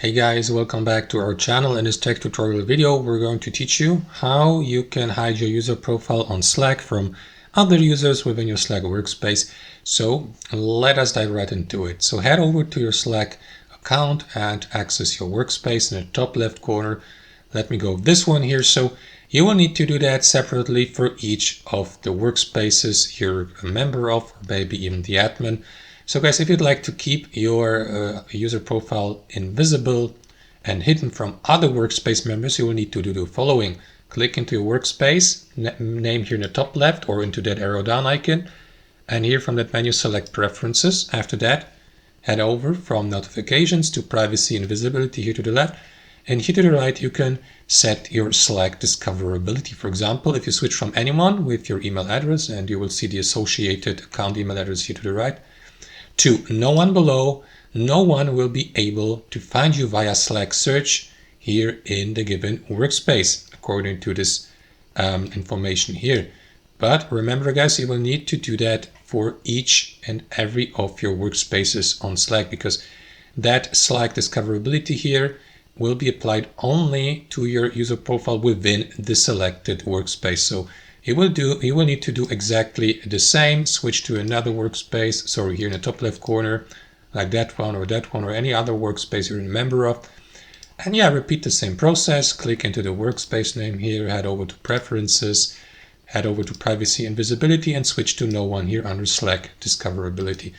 Hey guys, welcome back to our channel. In this tech tutorial video, we're going to teach you how you can hide your user profile on Slack from other users within your Slack workspace. So let us dive right into it. So head over to your Slack account and access your workspace in the top left corner. Let me go with this one here. So you will need to do that separately for each of the workspaces you're a member of, or maybe even the admin. So guys, if you'd like to keep your user profile invisible and hidden from other workspace members, you will need to do the following. Click into your workspace, name here in the top left or into that arrow down icon. And here from that menu, select Preferences. After that, head over from Notifications to Privacy and Visibility here to the left. And here to the right, you can set your Slack discoverability. For example, if you switch from anyone with your email address, and you will see the associated account email address here to the right, to no one below, no one will be able to find you via Slack search here in the given workspace, according to this information here. But remember guys, you will need to do that for each and every of your workspaces on Slack, because that Slack discoverability here will be applied only to your user profile within the selected workspace. So you will need to do exactly the same. Switch to another workspace, sorry, here in the top left corner, like that one or any other workspace you're a member of. And yeah, repeat the same process. Click into the workspace name here, head over to Preferences, head over to Privacy and Visibility, and switch to no one here under Slack discoverability.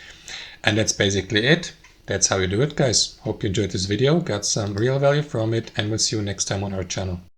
And that's basically it. That's how you do it, guys. Hope you enjoyed this video, got some real value from it, and we'll see you next time on our channel.